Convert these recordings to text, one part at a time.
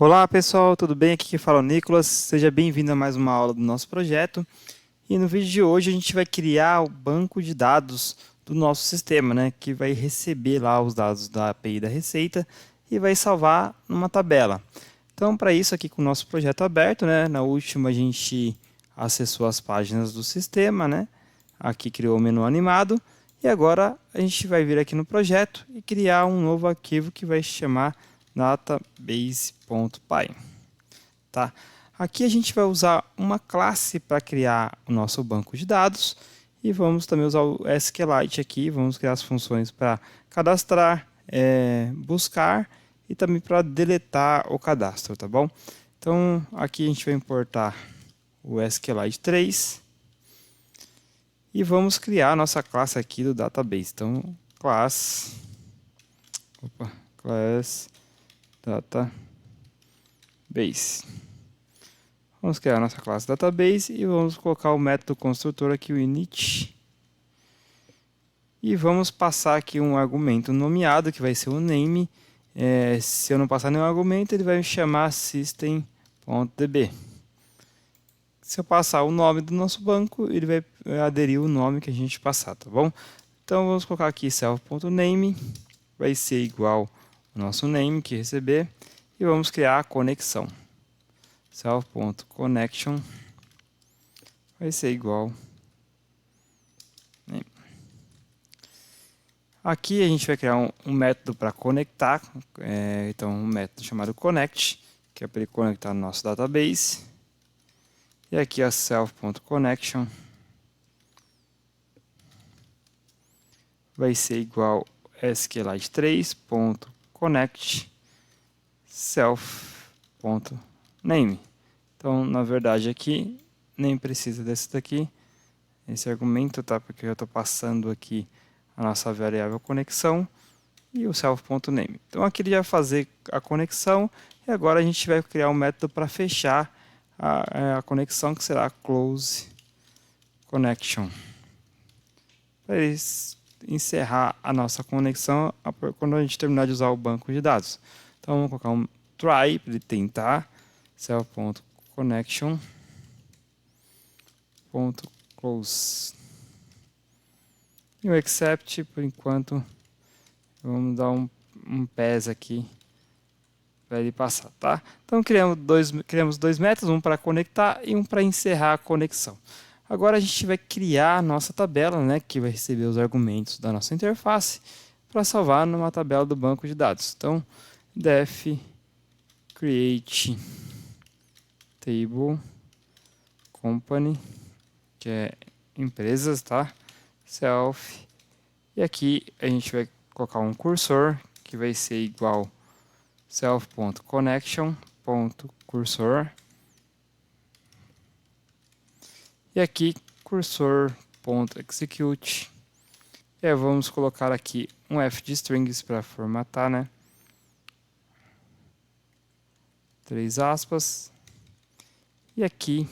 Olá pessoal, tudo bem? Aqui quem fala é o Nicolas. Seja bem-vindo a mais uma aula do nosso projeto. E no vídeo de hoje a gente vai criar o banco de dados do nosso sistema, né? Que vai receber lá os dados da API da Receita e vai salvar numa tabela. Então, para isso aqui com o nosso projeto aberto, né? Na última a gente acessou as páginas do sistema, né? Aqui criou o menu animado. E agora a gente vai vir aqui no projeto e criar um novo arquivo que vai se chamar database.py. Tá? Aqui a gente vai usar uma classe para criar o nosso banco de dados e vamos também usar o SQLite aqui, vamos criar as funções para cadastrar, buscar e também para deletar o cadastro, tá bom? Então aqui a gente vai importar o SQLite 3 e vamos criar a nossa classe aqui do database. Então class database. Vamos criar a nossa classe database e vamos colocar o método construtor aqui, o init. E vamos passar aqui um argumento nomeado, que vai ser o name. Se eu não passar nenhum argumento, ele vai me chamar system.db. Se eu passar o nome do nosso banco, ele vai aderir o nome que a gente passar, tá bom? Então vamos colocar aqui self.name, vai ser igual ao nosso name que receber, e vamos criar a conexão. Self.connection vai ser igual. Aqui a gente vai criar um método para conectar, então um método chamado connect, que é para ele conectar no nosso database. E aqui a self.connection vai ser igual SQLite3.connect self.name. Então, na verdade, aqui nem precisa desse daqui, esse argumento, tá? Porque eu estou passando aqui a nossa variável conexão e o self.name. Então, aqui ele vai fazer a conexão e agora a gente vai criar um método para fechar a conexão, que será close connection. Para encerrar a nossa conexão quando a gente terminar de usar o banco de dados. Então, vamos colocar um try para ele tentar, self.connection.close. E o except, por enquanto, vamos dar um pass aqui para ele passar, tá? Então, criamos dois métodos, um para conectar e um para encerrar a conexão. Agora a gente vai criar a nossa tabela, né, que vai receber os argumentos da nossa interface para salvar numa tabela do banco de dados. Então, def create table company, que é empresas, tá? Self. E aqui a gente vai colocar um cursor que vai ser igual self.connection.cursor. E aqui cursor.execute. E aí vamos colocar aqui um f de strings para formatar, né? 3 aspas. E aqui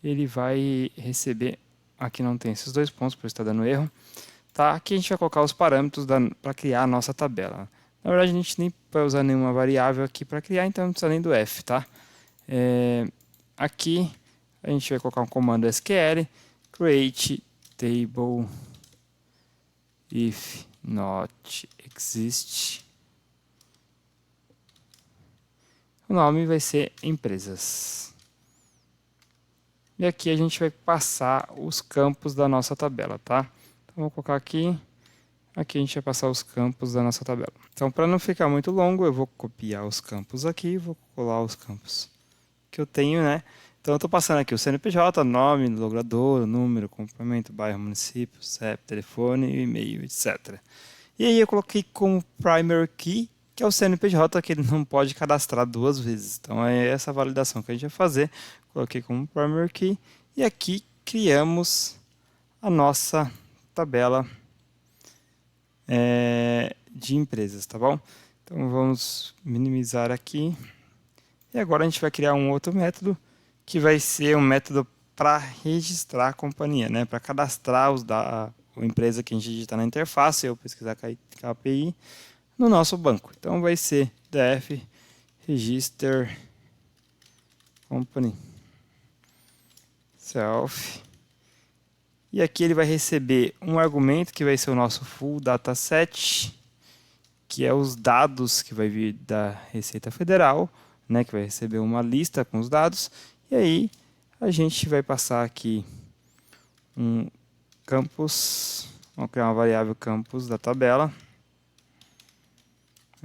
ele vai receber, aqui não tem esses dois pontos, por isso está dando erro. Tá? Aqui a gente vai colocar os parâmetros para criar a nossa tabela. Na verdade a gente nem vai usar nenhuma variável aqui para criar, então não precisa nem do f, tá? Aqui a gente vai colocar um comando SQL, create table if not exist. O nome vai ser empresas. E aqui a gente vai passar os campos da nossa tabela, tá? Então vou colocar aqui. Aqui a gente vai passar os campos da nossa tabela. Então, para não ficar muito longo, eu vou copiar os campos aqui e vou colar os campos que eu tenho, né? Então, eu estou passando aqui o CNPJ, nome, logrador, número, complemento, bairro, município, CEP, telefone, e-mail, etc. E aí eu coloquei como primary key, que é o CNPJ, que ele não pode cadastrar duas vezes. Então, é essa validação que a gente vai fazer. Coloquei como primary key e aqui criamos a nossa tabela de empresas, tá bom? Então vamos minimizar aqui. E agora a gente vai criar um outro método, que vai ser um método para registrar a companhia, né? Para cadastrar a empresa que a gente digita na interface, ou pesquisar com a API, no nosso banco. Então vai ser def register company self. E aqui ele vai receber um argumento que vai ser o nosso full dataset, que é os dados que vai vir da Receita Federal, né, que vai receber uma lista com os dados. E aí a gente vai passar aqui um campus, vamos criar uma variável campus da tabela.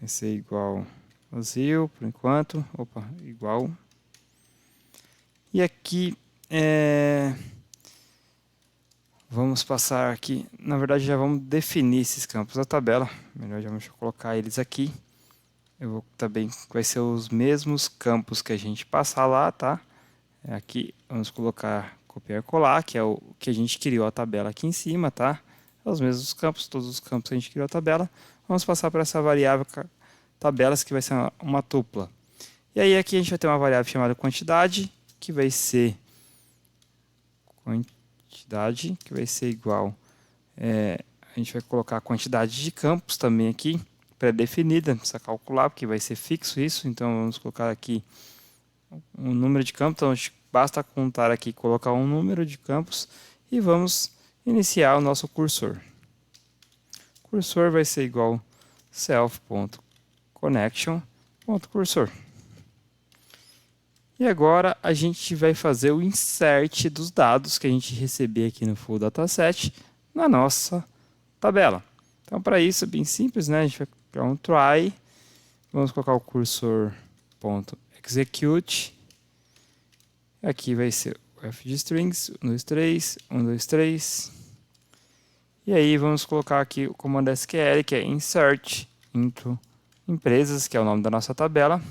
Vai ser igual vazio por enquanto, opa, igual. E aqui vamos passar aqui, na verdade já vamos definir esses campos da tabela. Melhor já vamos colocar eles aqui. Eu vou também, vai ser os mesmos campos que a gente passar lá, tá? Aqui vamos colocar copiar e colar, que é o que a gente criou a tabela aqui em cima, tá? É os mesmos campos, todos os campos que a gente criou a tabela. Vamos passar para essa variável tabelas, que vai ser uma tupla. E aí aqui a gente vai ter uma variável chamada quantidade, que vai ser igual, a gente vai colocar a quantidade de campos também aqui, pré-definida, não precisa calcular, porque vai ser fixo isso, então vamos colocar aqui um número de campos, então basta contar aqui, colocar um número de campos e vamos iniciar o nosso cursor. O cursor vai ser igual self.connection.cursor. E agora a gente vai fazer o insert dos dados que a gente receber aqui no full dataset na nossa tabela. Então, para isso é bem simples, né? A gente vai criar um try, vamos colocar o cursor.execute. Aqui vai ser o f de strings, 1, 2, 3, 1, 2, 3. E aí vamos colocar aqui o comando SQL, que é insert into empresas, que é o nome da nossa tabela.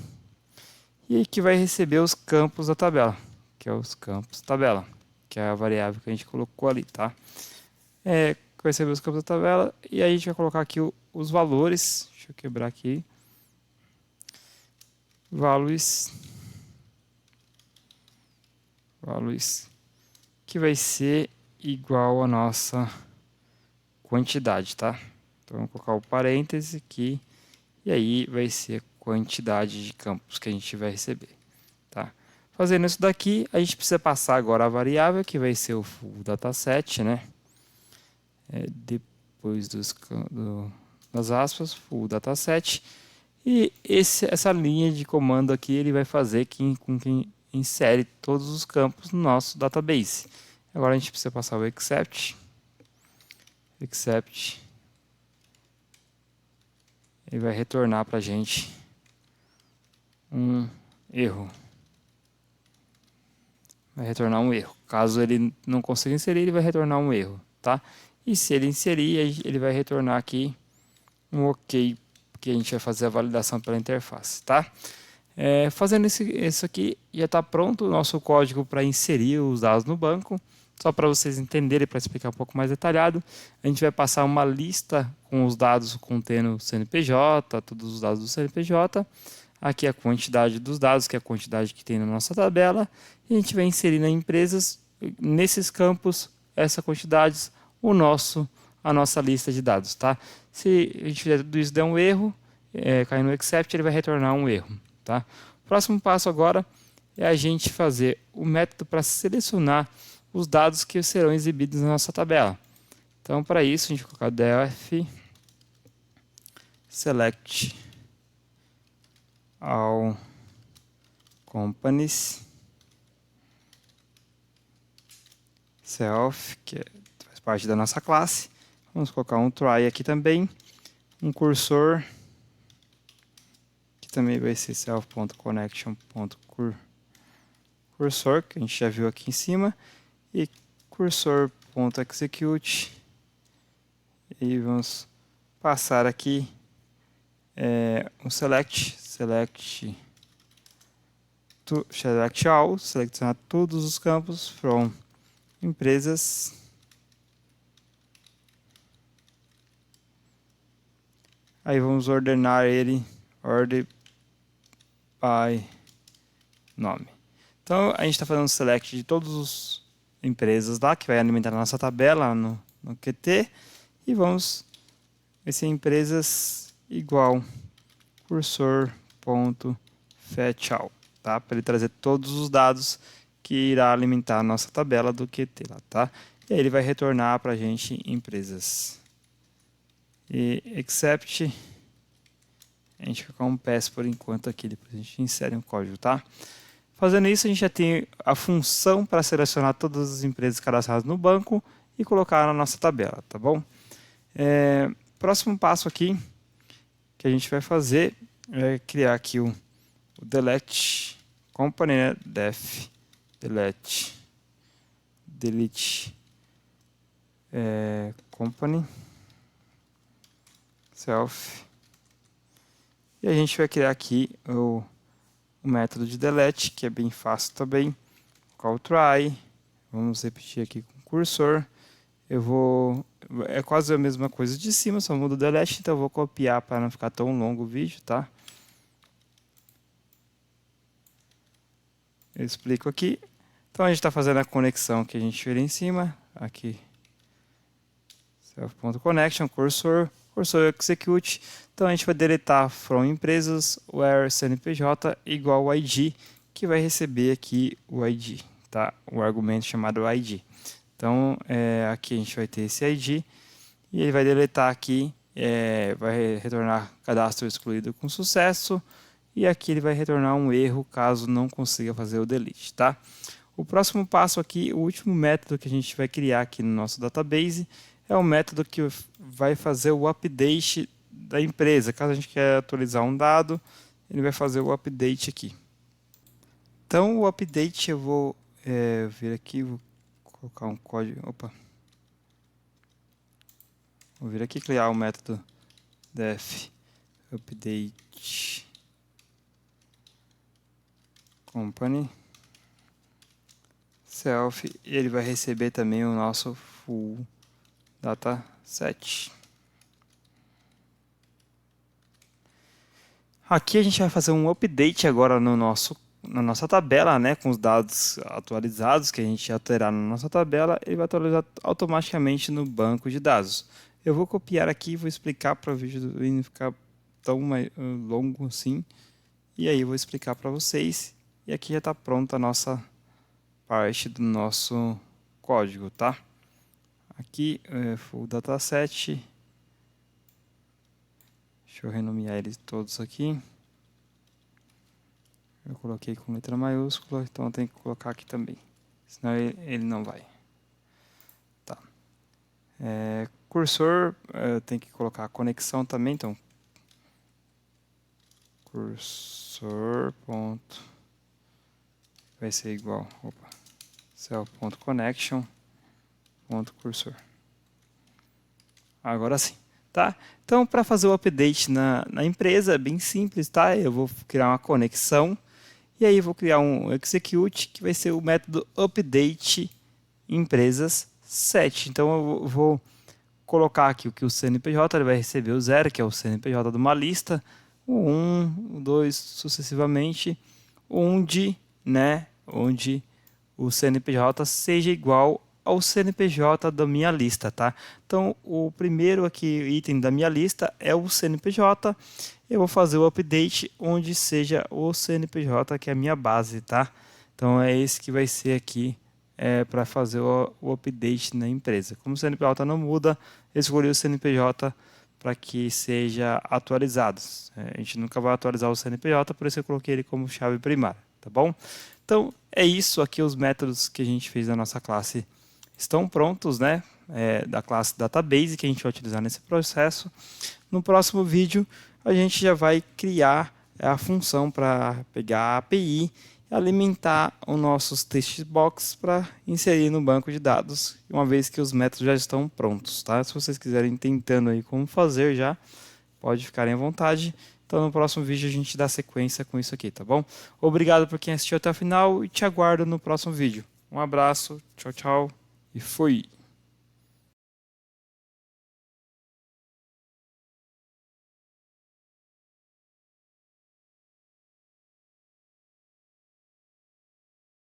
E que vai receber os campos da tabela, que é os campos tabela, que é a variável que a gente colocou ali, tá? Vai receber os campos da tabela e aí a gente vai colocar aqui os valores. Deixa eu quebrar aqui. Values, que vai ser igual a nossa quantidade, tá? Então vamos colocar o parêntese aqui e aí vai ser quantidade de campos que a gente vai receber, tá? Fazendo isso daqui, a gente precisa passar agora a variável, que vai ser o full dataset, né? Depois das aspas, full dataset. E essa linha de comando aqui, ele vai fazer com que insere todos os campos no nosso database. Agora a gente precisa passar o except. Ele vai retornar para a gente um erro. Vai retornar um erro. Caso ele não consiga inserir, ele vai retornar um erro, tá? E se ele inserir, ele vai retornar aqui um OK, que a gente vai fazer a validação pela interface, tá? Fazendo isso aqui, já está pronto o nosso código para inserir os dados no banco. Só para vocês entenderem, para explicar um pouco mais detalhado, a gente vai passar uma lista com os dados contendo CNPJ, todos os dados do CNPJ. Aqui a quantidade dos dados, que é a quantidade que tem na nossa tabela. E a gente vai inserir nas empresas, nesses campos, essa quantidade, a nossa lista de dados, tá? Se a gente fizer tudo isso e der um erro, cair no except, ele vai retornar um erro, tá? O próximo passo agora é a gente fazer o método para selecionar os dados que serão exibidos na nossa tabela. Então, para isso, a gente vai colocar def select all companies self, que faz parte da nossa classe. Vamos colocar um try aqui também, um cursor, que também vai ser self.connection.cursor, que a gente já viu aqui em cima, e cursor.execute. E vamos passar aqui um select all, selecionar todos os campos from empresas. Aí vamos ordenar ele, order by nome. Então a gente está fazendo um select de todas as empresas lá, que vai alimentar a nossa tabela no QT. E vamos ver se empresas igual cursor.field fetch all, tá? Para ele trazer todos os dados que irá alimentar a nossa tabela do QT lá, tá? E aí ele vai retornar para a gente empresas. E except, a gente vai colocar um pass por enquanto aqui, depois a gente insere um código, tá? Fazendo isso, a gente já tem a função para selecionar todas as empresas cadastradas no banco e colocar na nossa tabela, tá bom? Próximo passo aqui que a gente vai fazer é criar aqui o delete company, né? Def delete company self, e a gente vai criar aqui o método de delete, que é bem fácil também. Call try, vamos repetir aqui com o cursor. É quase a mesma coisa de cima, só muda o delete, então eu vou copiar para não ficar tão longo o vídeo, tá? Eu explico aqui. Então a gente está fazendo a conexão que a gente fez em cima, aqui, self.connection, cursor execute. Então a gente vai deletar from empresas where CNPJ igual ao ID, que vai receber aqui o ID, tá? O argumento chamado ID. Então aqui a gente vai ter esse ID e ele vai deletar aqui, vai retornar cadastro excluído com sucesso, e aqui ele vai retornar um erro caso não consiga fazer o delete, tá? O próximo passo aqui, o último método que a gente vai criar aqui no nosso database, é o método que vai fazer o update da empresa. Caso a gente quer atualizar um dado, ele vai fazer o update aqui. Então o update eu vou vir aqui, vou colocar um código, vou vir aqui criar o método def update company self, e ele vai receber também o nosso full dataset. Aqui a gente vai fazer um update agora na nossa tabela, né, com os dados atualizados que a gente alterar na nossa tabela, ele vai atualizar automaticamente no banco de dados. Eu vou copiar aqui e vou explicar para o vídeo não ficar tão longo assim. E aí eu vou explicar para vocês. E aqui já está pronta a nossa parte do nosso código, tá? Aqui full dataset. Deixa eu renomear eles todos aqui. Eu coloquei com letra maiúscula, então eu tenho que colocar aqui também. Senão ele não vai. Tá. Cursor, tem que colocar a conexão também, então. Cursor. Vai ser igual. Cell.connection.cursor. Agora sim. Tá? Então, para fazer o update na empresa, é bem simples, tá? Eu vou criar uma conexão e aí vou criar um execute, que vai ser o método update empresas set. Então, eu vou colocar aqui o que o CNPJ ele vai receber o 0, que é o CNPJ de uma lista, o 1, o 2, sucessivamente, onde o CNPJ seja igual ao CNPJ da minha lista, tá? Então, o primeiro aqui item da minha lista é o CNPJ. Eu vou fazer o update onde seja o CNPJ, que é a minha base, tá? Então, é esse que vai ser aqui para fazer o update na empresa. Como o CNPJ não muda, eu escolhi o CNPJ para que seja atualizado. A gente nunca vai atualizar o CNPJ, por isso eu coloquei ele como chave primária, tá bom? Então, é isso aqui, os métodos que a gente fez na nossa classe estão prontos, né? Da classe Database, que a gente vai utilizar nesse processo. No próximo vídeo, a gente já vai criar a função para pegar a API e alimentar os nossos text box para inserir no banco de dados, uma vez que os métodos já estão prontos, tá? Se vocês quiserem tentando aí como fazer já, pode ficarem à vontade. Então no próximo vídeo a gente dá sequência com isso aqui, tá bom? Obrigado por quem assistiu até o final e te aguardo no próximo vídeo. Um abraço, tchau, tchau e fui!